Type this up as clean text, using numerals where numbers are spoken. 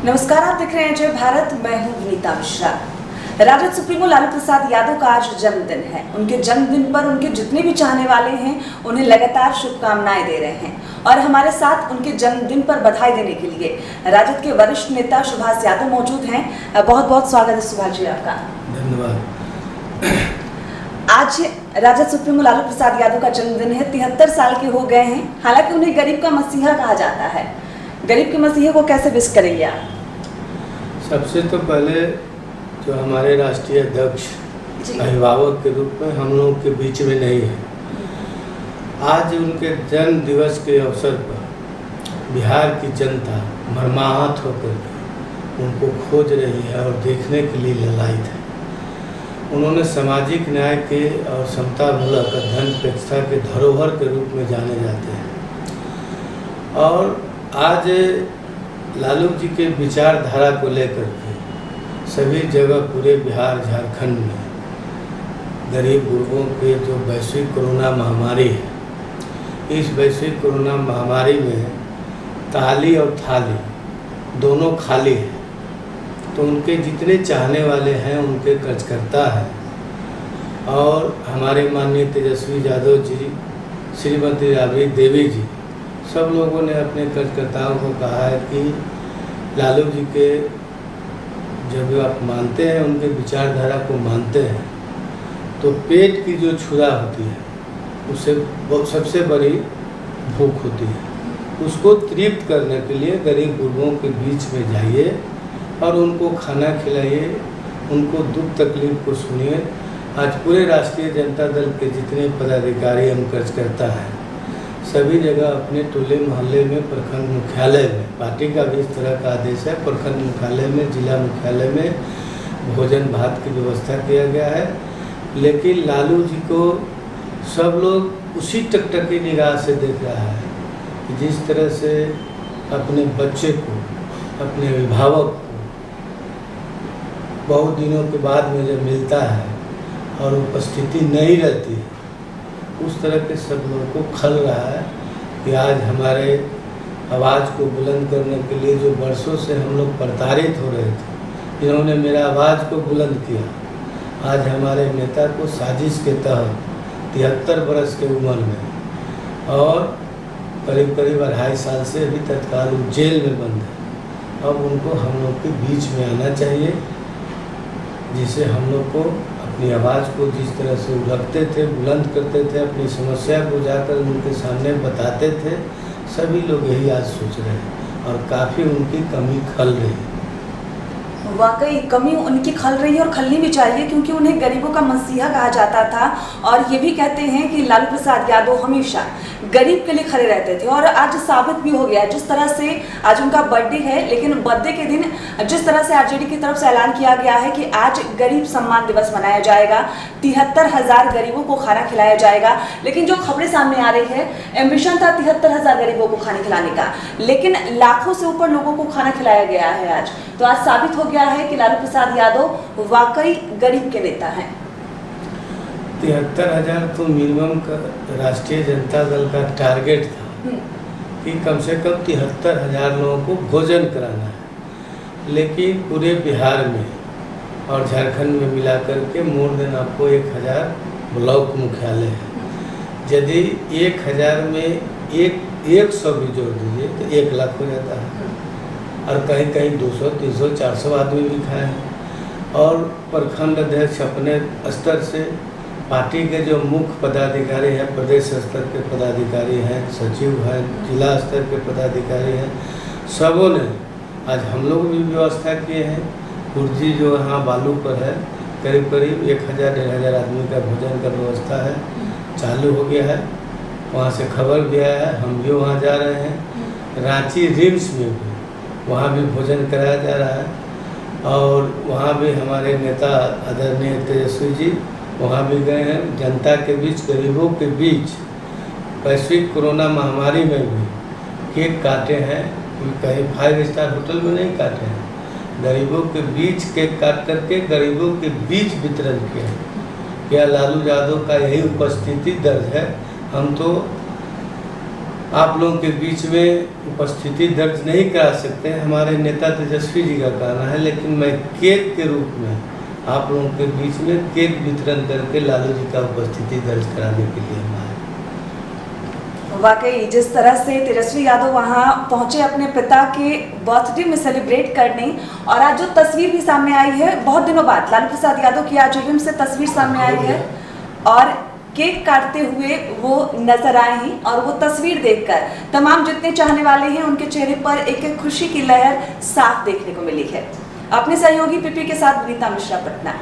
नमस्कार, आप देख रहे हैं जय भारत। मैं हूं विनीता मिश्रा। राजद सुप्रीमो लालू प्रसाद यादव का आज जन्मदिन है। उनके जन्मदिन पर उनके जितने भी चाहने वाले हैं उन्हें लगातार शुभकामनाएं दे रहे हैं और हमारे साथ उनके जन्मदिन पर बधाई देने के लिए राजद के वरिष्ठ नेता सुभाष यादव मौजूद हैं। बहुत बहुत स्वागत है सुभाष जी आपका। धन्यवाद। आज राजद सुप्रीमो लालू प्रसाद यादव का जन्मदिन है। 73 साल के हो गए हैं। हालांकि उन्हें गरीब का मसीहा कहा जाता है। गरीब के मसीहे को कैसे विश करेंगे आप? सबसे तो पहले जो हमारे राष्ट्रीय अध्यक्ष अभिभावक के रूप में हम लोगों के बीच में नहीं है, आज उनके जन्म दिवस के अवसर पर बिहार की जनता मर्माहत होकर के उनको खोज रही है और देखने के लिए ललायित है। उन्होंने सामाजिक न्याय के और समतामूलक अध्ययन के धरोहर के रूप में जाने जाते हैं और आज लालू जी के विचारधारा को लेकर के सभी जगह पूरे बिहार झारखंड में गरीब गुरबों के जो वैश्विक कोरोना महामारी है, इस वैश्विक कोरोना महामारी में ताली और थाली दोनों खाली है। तो उनके जितने चाहने वाले हैं उनके कर्जकर्ता हैं और हमारे माननीय तेजस्वी यादव जी, श्रीमती राबड़ी देवी जी, सब लोगों ने अपने कार्यकर्ताओं को कहा है कि लालू जी के जब आप मानते हैं, उनके विचारधारा को मानते हैं, तो पेट की जो क्षुधा होती है उससे सबसे बड़ी भूख होती है। उसको तृप्त करने के लिए गरीब गुरबों के बीच में जाइए और उनको खाना खिलाइए, उनको दुख तकलीफ को सुनिए। आज पूरे राष्ट्रीय जनता दल के जितने पदाधिकारी हम कार्यकर्ता हैं, सभी जगह अपने टोले मोहल्ले में, प्रखंड मुख्यालय में, पार्टी का भी इस तरह का आदेश है, प्रखंड मुख्यालय में, जिला मुख्यालय में भोजन भात की व्यवस्था किया गया है। लेकिन लालू जी को सब लोग उसी टकटकी निगाह से देख रहा है कि जिस तरह से अपने बच्चे को, अपने अभिभावक को बहुत दिनों के बाद में जब मिलता है और उपस्थिति नहीं रहती है, उस तरह के सब लोगों को खल रहा है कि आज हमारे आवाज़ को बुलंद करने के लिए जो वर्षों से हम लोग प्रताड़ित हो रहे थे, इन्होंने मेरा आवाज़ को बुलंद किया। आज हमारे नेता को साजिश के तहत 73 बरस के उम्र में और करीब करीब 2.5 साल से अभी तत्काल जेल में बंद है। अब उनको हम लोग के बीच में आना चाहिए, जिससे हम लोग को अपनी आवाज़ को जिस तरह से रखते थे, बुलंद करते थे, अपनी समस्या को जाकर उनके सामने बताते थे, सभी लोग यही आज सोच रहे हैं और काफ़ी उनकी कमी खल रही है। वाकई कमी उनकी खल रही है और खलनी भी चाहिए, क्योंकि उन्हें गरीबों का मसीहा कहा जाता था और ये भी कहते हैं कि लालू प्रसाद यादव हमेशा गरीब के लिए खड़े रहते थे और आज साबित भी हो गया। जिस तरह से आज उनका बर्थडे है, लेकिन बर्थडे के दिन जिस तरह से आरजेडी की तरफ से ऐलान किया गया है कि आज गरीब सम्मान दिवस मनाया जाएगा, 73,000 गरीबों को खाना खिलाया जाएगा। लेकिन जो खबरें सामने आ रही है, एम्बिशन था 73,000 गरीबों को खाना खिलाने का, लेकिन लाखों से ऊपर लोगों को खाना खिलाया गया है आज। तो आज साबित हो गया है कि लालू प्रसाद यादव वाकई गरीब के नेता हैं। 73,000 तो मिनिमम का राष्ट्रीय जनता दल का टारगेट था कि कम से कम 73,000 लोगों को भोजन कराना है। लेकिन पूरे बिहार में और झारखंड में मिलाकर के मोर देन आपको 1,000 ब्लॉक मुख्यालय है। यदि 1,000 में 100 भी जोड़ दीजिए तो 1 लाख हो जाता है और कहीं कहीं 200, 300, 400 आदमी भी खाए हैं। और प्रखंड अध्यक्ष अपने स्तर से, पार्टी के जो मुख्य पदाधिकारी हैं, प्रदेश स्तर के पदाधिकारी हैं, सचिव हैं, जिला स्तर के पदाधिकारी हैं, सबों ने आज हम लोग भी व्यवस्था किए हैं। कुर्जी जो यहाँ बालू पर है, करीब करीब 1,000-1,500 आदमी का भोजन का व्यवस्था है, चालू हो गया है। वहाँ से खबर भी आया है, हम भी वहाँ जा रहे हैं। रांची रिम्स में भी वहाँ भी भोजन कराया जा रहा है और वहाँ भी हमारे नेता आदरणीय तेजस्वी जी वहाँ भी गए हैं। जनता के बीच, गरीबों के बीच वैश्विक कोरोना महामारी में भी केक काटे हैं। कहीं 5 स्टार होटल में नहीं काटे हैं, गरीबों के बीच केक काट करके गरीबों के बीच वितरण किया। क्या लालू यादव का यही उपस्थिति दर्ज है? हम तो आप लोगों के बीच में उपस्थिति दर्ज नहीं करा सकते हैं, हमारे नेता तेजस्वी जी का कहना है, लेकिन मैं केक के रूप में आप लोगों के बीच में केक वितरण करके लालू जी का उपस्थिति दर्ज कराने के लिए आया। वाकई जिस तरह से तेजस्वी यादव वहां पहुंचे अपने पिता के बर्थडे में सेलिब्रेट करने, और आज जो तस्वीर भी सामने आई है, बहुत दिनों बाद लालू प्रसाद यादव की आज ईवीएम से तस्वीर सामने आई है और केक काटते हुए वो नजर आए हैं, और वो तस्वीर देखकर तमाम जितने चाहने वाले हैं उनके चेहरे पर एक एक खुशी की लहर साफ देखने को मिली है। अपने सहयोगी पीपी के साथ विनीता मिश्रा, पटना।